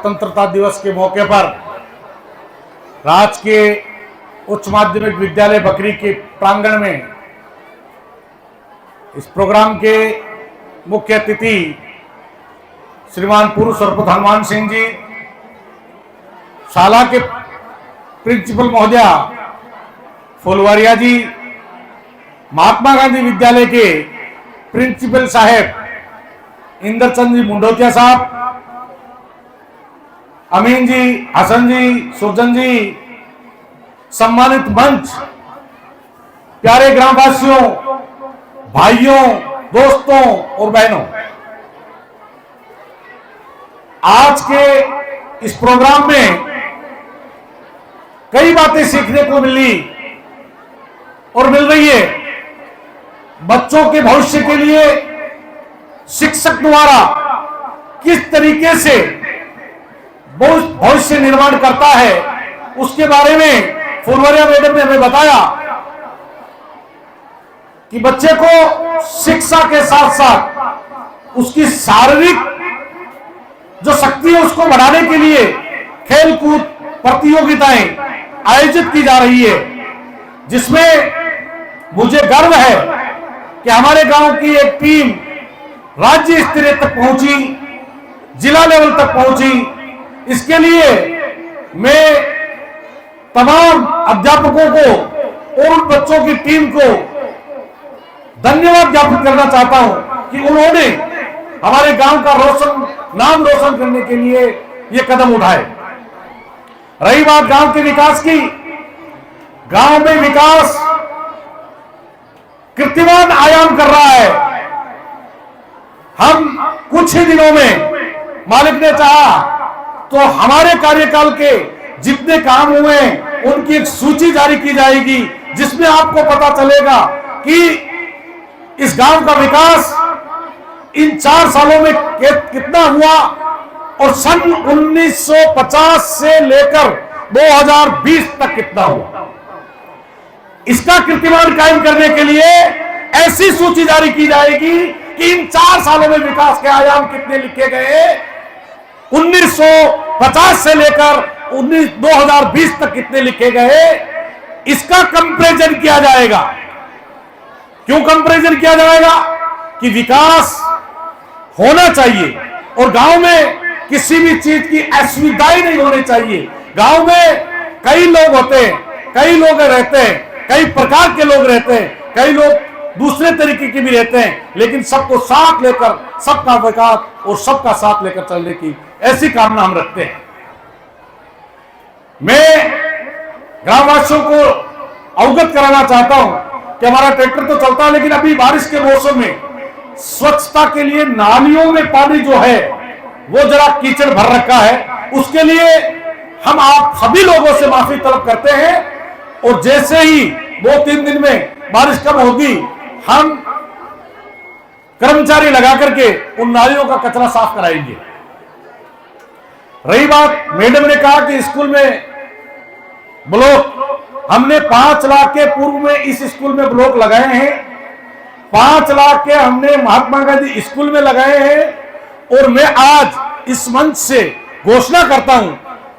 स्वतंत्रता दिवस के मौके पर राजकीय उच्च माध्यमिक विद्यालय बकरी के प्रांगण में इस प्रोग्राम के मुख्य अतिथि श्रीमान पूर्व सरपंच हनुमान सिंह जी, शाला के प्रिंसिपल महोदया फुलवारिया जी, महात्मा गांधी विद्यालय के प्रिंसिपल साहेब इंद्रचंद जी मुंडोतिया साहब, अमीन जी, हसन जी, सुरजन जी, सम्मानित मंच, प्यारे ग्रामवासियों, भाइयों, दोस्तों और बहनों, आज के इस प्रोग्राम में कई बातें सीखने को मिली और मिल रही है। बच्चों के भविष्य के लिए शिक्षक द्वारा किस तरीके से भविष्य निर्माण करता है, उसके बारे में फुलवारिया मैडम ने हमें बताया कि बच्चे को शिक्षा के साथ साथ उसकी शारीरिक जो शक्ति है उसको बढ़ाने के लिए खेल कूद प्रतियोगिताएं आयोजित की जा रही है, जिसमें मुझे गर्व है कि हमारे गांव की एक टीम राज्य स्तरीय तक पहुंची, जिला लेवल तक पहुंची। इसके लिए मैं तमाम अध्यापकों को और उन बच्चों की टीम को धन्यवाद ज्ञापित करना चाहता हूं कि उन्होंने हमारे गांव का नाम रोशन करने के लिए ये कदम उठाए। रही बात गांव के विकास की, गांव में विकास कीर्तिमान आयाम कर रहा है। हम कुछ ही दिनों में मालिक ने चाहा तो हमारे कार्यकाल के जितने काम हुए उनकी एक सूची जारी की जाएगी, जिसमें आपको पता चलेगा कि इस गांव का विकास इन 4 सालों में कितना हुआ और सन 1950 से लेकर 2020 तक कितना हुआ। इसका कीर्तिमान कायम करने के लिए ऐसी सूची जारी की जाएगी कि इन 4 सालों में विकास के आयाम कितने लिखे गए, 1950 से लेकर 2020 तक कितने लिखे गए, इसका कंपैरिजन किया जाएगा। क्यों कंपैरिजन किया जाएगा? कि विकास होना चाहिए और गांव में किसी भी चीज की असुविधाएं नहीं होनी चाहिए। गांव में कई लोग होते हैं, कई लोग रहते हैं, कई प्रकार के लोग रहते हैं, कई लोग दूसरे तरीके के भी रहते हैं, लेकिन सबको साथ लेकर सबका विकास और सबका साथ लेकर चलने की ऐसी कामना हम रखते हैं। मैं ग्रामवासियों को अवगत कराना चाहता हूं कि हमारा ट्रैक्टर तो चलता है, लेकिन अभी बारिश के मौसम में स्वच्छता के लिए नालियों में पानी जो है वो जरा कीचड़ भर रखा है। उसके लिए हम आप सभी लोगों से माफी तलब करते हैं और जैसे ही 2-3 दिन में बारिश कम होगी, हम कर्मचारी लगा करके उन नालियों का कचरा साफ कराएंगे। रही बात, मैडम ने कहा कि स्कूल में ब्लॉक, हमने 5 लाख के पूर्व में इस स्कूल में ब्लॉक लगाए हैं, 5 लाख के हमने महात्मा गांधी स्कूल में लगाए हैं और मैं आज इस मंच से घोषणा करता हूं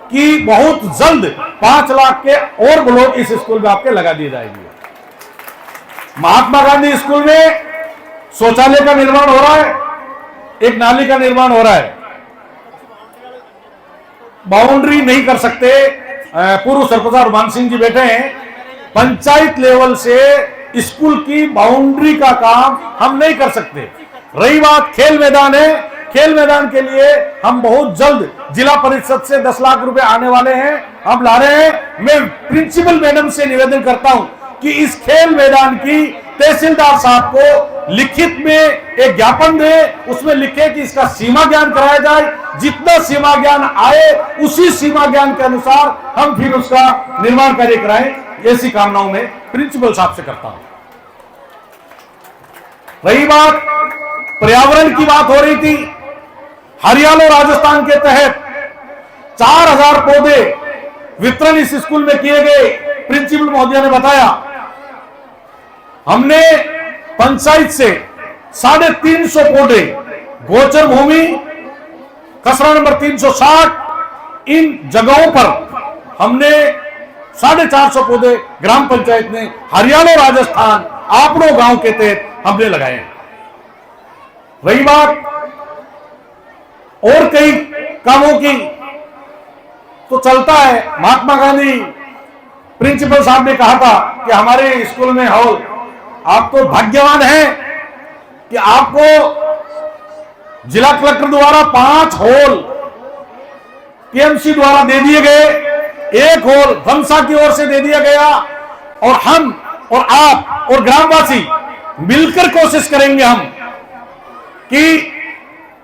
कि बहुत जल्द 5 लाख के और ब्लॉक इस स्कूल में आपके लगा दिए जाएंगे। महात्मा गांधी स्कूल में शौचालय का निर्माण हो रहा है, एक नाली का निर्माण हो रहा है। बाउंड्री नहीं कर सकते, पूर्व सरपंच हनुमान सिंह जी बैठे हैं, पंचायत लेवल से स्कूल की बाउंड्री का काम हम नहीं कर सकते। रही बात खेल मैदान है, खेल मैदान के लिए हम बहुत जल्द जिला परिषद से 10 लाख रुपए आने वाले हैं, हम ला रहे हैं। मैं प्रिंसिपल मैडम से निवेदन करता हूं कि इस खेल मैदान की तहसीलदार साहब को लिखित में एक ज्ञापन दे, उसमें लिखे कि इसका सीमा ज्ञान कराया जाए, जितना सीमा ज्ञान आए उसी सीमा ज्ञान के अनुसार हम फिर उसका निर्माण कार्य कराएं। ऐसी कामनाओं में प्रिंसिपल साहब से करता हूं। रही बात पर्यावरण की, बात हो रही थी, हरियाणा और राजस्थान के तहत 4000 पौधे वितरण इस स्कूल में किए गए। प्रिंसिपल महोदय ने बताया हमने पंचायत से 350 पौधे गोचर भूमि खसरा नंबर 360 इन जगहों पर हमने 450 पौधे ग्राम पंचायत ने हरियाणा राजस्थान आपड़ो गांव के तहत हमने लगाए हैं। रही बात और कई कामों की, तो चलता है। महात्मा गांधी प्रिंसिपल साहब ने कहा था कि हमारे स्कूल में हॉल, आप तो भाग्यवान हैं कि आपको जिला कलेक्टर द्वारा 5 हॉल टीएमसी द्वारा दे दिए गए, 1 हॉल धमसा की ओर से दे दिया गया, और हम और आप और ग्रामवासी मिलकर कोशिश करेंगे हम कि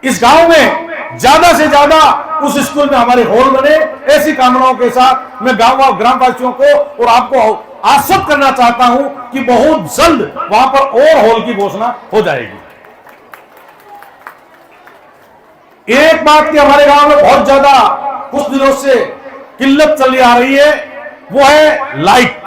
इस गांव में ज्यादा से ज्यादा उस स्कूल में हमारे हॉल बने। ऐसी कामनाओं के साथ मैं ग्रामवासियों को और आपको आश्वस्त करना चाहता हूं कि बहुत जल्द वहां पर और हॉल की घोषणा हो जाएगी। एक बात की हमारे गांव में बहुत ज्यादा कुछ दिनों से किल्लत चली आ रही है, वो है लाइट।